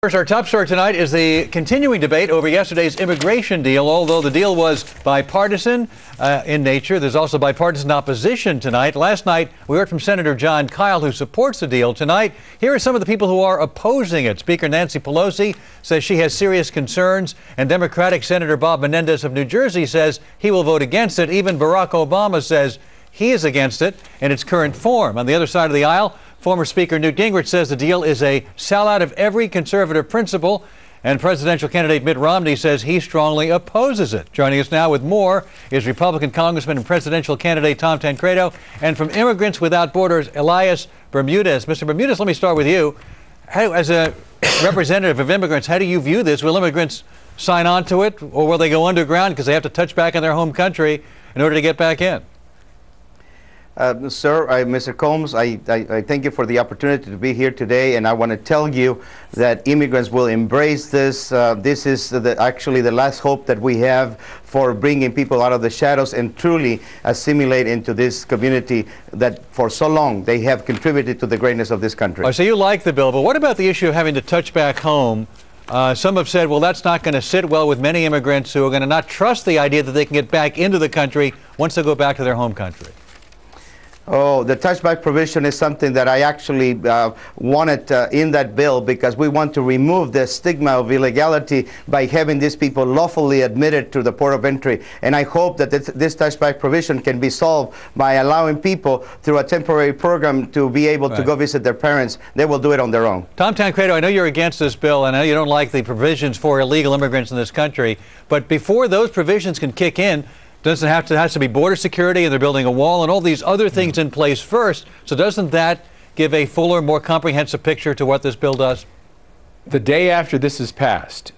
First, our top story tonight is the continuing debate over yesterday's immigration deal. Although the deal was bipartisan in nature, there's also bipartisan opposition tonight. Last night, we heard from Senator John Kyle, who supports the deal. Tonight, here are some of the people who are opposing it. Speaker Nancy Pelosi says she has serious concerns, and Democratic Senator Bob Menendez of New Jersey says he will vote against it. Even Barack Obama says he is against it in its current form. On the other side of the aisle, former Speaker Newt Gingrich says the deal is a sellout of every conservative principle, and presidential candidate Mitt Romney says he strongly opposes it. Joining us now with more is Republican Congressman and presidential candidate Tom Tancredo, and from Immigrants Without Borders, Elias Bermudez. Mr. Bermudez, let me start with you. As a representative of immigrants, how do you view this? Will immigrants sign on to it, or will they go underground because they have to touch back in their home country in order to get back in? Sir, Mr. Colmes, I thank you for the opportunity to be here today, and I want to tell you that immigrants will embrace this. This is actually the last hope that we have for bringing people out of the shadows and truly assimilate into this community that for so long they have contributed to the greatness of this country. Oh, so you like the bill, but what about the issue of having to touch back home? Some have said, well, that's not going to sit well with many immigrants who are going to not trust the idea that they can get back into the country once they go back to their home country. Oh, the touchback provision is something that I actually wanted in that bill, because we want to remove the stigma of illegality by having these people lawfully admitted to the port of entry. And I hope that this touchback provision can be solved by allowing people through a temporary program to be able to go visit their parents. They will do it on their own. Tom Tancredo, I know you're against this bill, and I know you don't like the provisions for illegal immigrants in this country, but before those provisions can kick in, has to be border security, and they're building a wall and all these other things in place first. So doesn't that give a fuller, more comprehensive picture to what this bill does? The day after this is passed,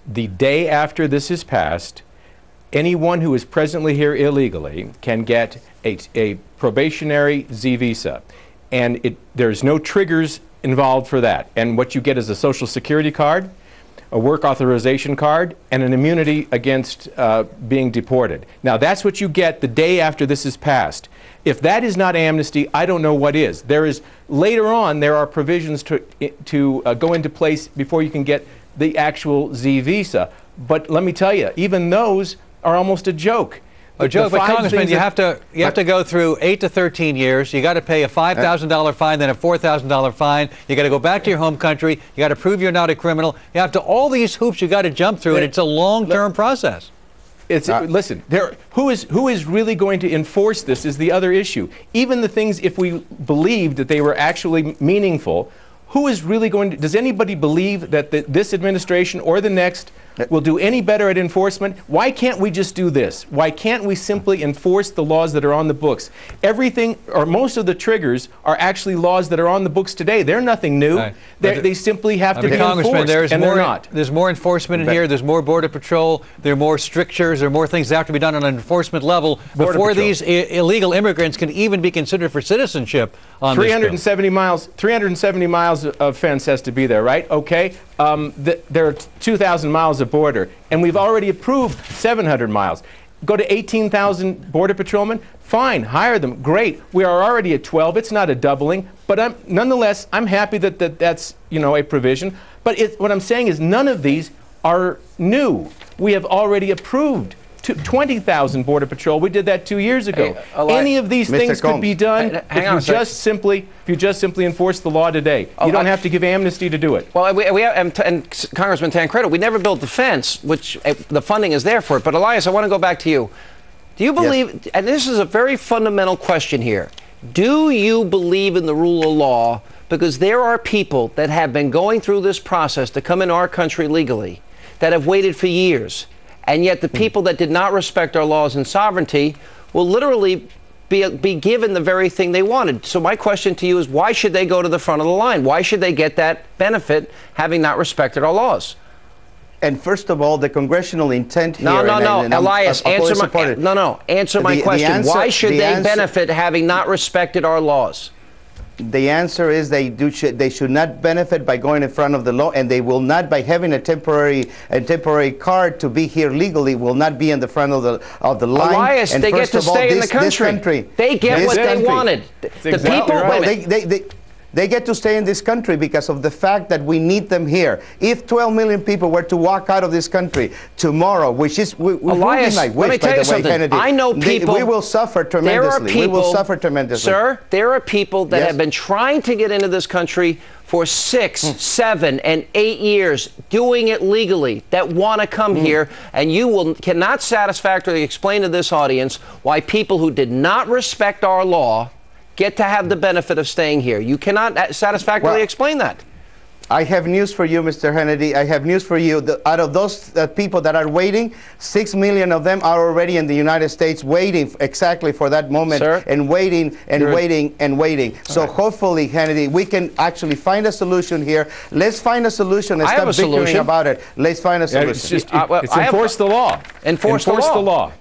anyone who is presently here illegally can get a probationary Z visa. And there's no triggers involved for that. And what you get is a Social Security card, a work authorization card, and an immunity against being deported. Now, that's what you get the day after this is passed. If that is not amnesty, I don't know what is. Later on, there are provisions to go into place before you can get the actual Z visa. But let me tell you, even those are almost a joke. A joke, but Congressman, you have to go through 8 to 13 years. You got to pay a $5,000 fine, then a $4,000 fine. You got to go back to your home country. You got to prove you're not a criminal. You have to all these hoops you got to jump through, and it's a long-term process. Listen, who is really going to enforce this is the other issue. Even the things, if we believed that they were actually meaningful, who is really going to? Does anybody believe that this administration or the next will do any better at enforcement? Why can't we just do this? Why can't we simply enforce the laws that are on the books? Everything, or most of the triggers, are actually laws that are on the books today. They're nothing new. Right. They simply have to be enforced, and they're not. There's more enforcement in here. There's more Border Patrol. There are more strictures. There are more things that have to be done on an enforcement level before these illegal immigrants can even be considered for citizenship on 370 miles. 370 miles of fence has to be there, right? Okay. There are 2,000 miles of border, and we've already approved 700 miles. Go to 18,000 Border Patrolmen? Fine, hire them. Great. We are already at 12. It's not a doubling, but nonetheless, I'm happy that's a provision. But what I'm saying is none of these are new. We have already approved 20,000 Border Patrol. We did that 2 years ago. Hey, any of these things could be done if you just simply enforce the law today. You don't have to give amnesty to do it. Well, and Congressman Tancredo, we never built the fence, which the funding is there for it. But Elias, I want to go back to you. Do you believe, and this is a very fundamental question here, do you believe in the rule of law? Because there are people that have been going through this process to come in our country legally that have waited for years. And yet the people that did not respect our laws and sovereignty will literally be given the very thing they wanted. So my question to you is, why should they go to the front of the line? Why should they get that benefit having not respected our laws? And first of all, the congressional intent here... No, Elias, answer my question. Why should they benefit having not respected our laws? The answer is they should not benefit by going in front of the law, and they will not, by having a temporary card to be here legally, will not be in the front of the line. Elias, they get to stay in the country. They get what they wanted. The people. They get to stay in this country because of the fact that we need them here. If 12 million people were to walk out of this country tomorrow, which is Elias, my wish, let me tell you something. Kennedy, I know people. We will suffer tremendously. We will suffer tremendously. Sir, there are people that have been trying to get into this country for 6, 7, and 8 years, doing it legally, that want to come here, and you cannot satisfactorily explain to this audience why people who did not respect our law get to have the benefit of staying here. You cannot satisfactorily explain that. I have news for you, Mr. Hannity. I have news for you. Out of those people that are waiting, 6 million of them are already in the United States waiting exactly for that moment, Sir? and waiting and waiting and waiting. So hopefully, Hannity, we can actually find a solution here. Let's find a solution and stop bickering about it. Let's find a solution. It's just enforce the law. Enforce the law.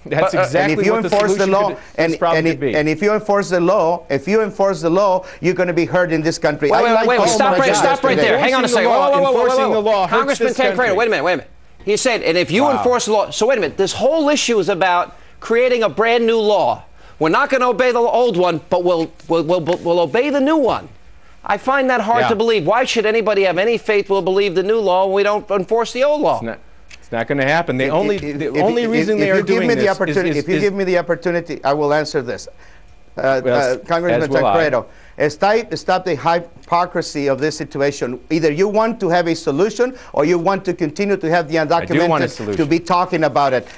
That's exactly and if you what enforce the law, and if you enforce the law, you're going to be heard in this country. Wait, stop right there. Hang on a second. Enforcing the law. Congressman Tancredo, wait a minute. He said, and if you enforce the law, so wait a minute. This whole issue is about creating a brand new law. We're not going to obey the old one, but we'll obey the new one. I find that hard to believe. Why should anybody have any faith we'll believe the new law when we don't enforce the old law? It's not going to happen. The only reason they are doing this is... If you give me the opportunity, I will answer this. Congressman Tancredo, stop the hypocrisy of this situation. Either you want to have a solution, or you want to continue to have the undocumented to be talking about it.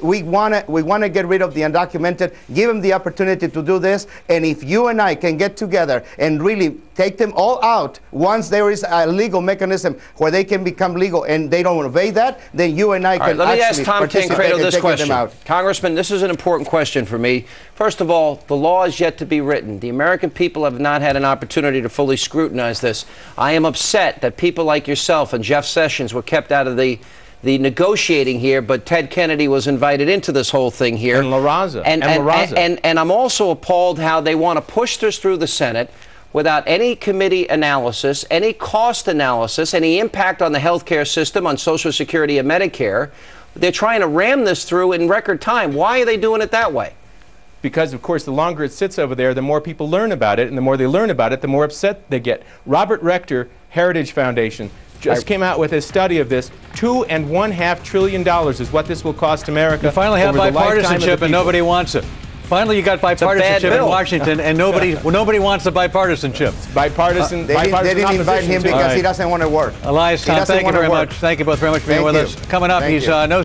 We want to get rid of the undocumented. Give them the opportunity to do this. And if you and I can get together and really take them all out, once there is a legal mechanism where they can become legal and they don't obey that, then you and I can let me ask Tom Tancredo this question. Out. Congressman, this is an important question for me. First of all, the law is yet to be written. The American people have not had an opportunity to fully scrutinize this. I am upset that people like yourself and Jeff Sessions were kept out of the negotiating here, but Ted Kennedy was invited into this whole thing here. And La Raza. And I'm also appalled how they want to push this through the Senate without any committee analysis, any cost analysis, any impact on the health care system, on Social Security and Medicare. They're trying to ram this through in record time. Why are they doing it that way? Because, of course, the longer it sits over there, the more people learn about it, and the more they learn about it, the more upset they get. Robert Rector, Heritage Foundation, just came out with a study of this. $2.5 trillion is what this will cost America. You finally have bipartisanship, and nobody wants it. Finally, you got bipartisanship in Washington, and nobody wants the bipartisanship. It's bipartisan. They didn't invite him because he doesn't want to work. Elias, Tom, thank you very much. Thank you both very much for being with us. Coming up, he's no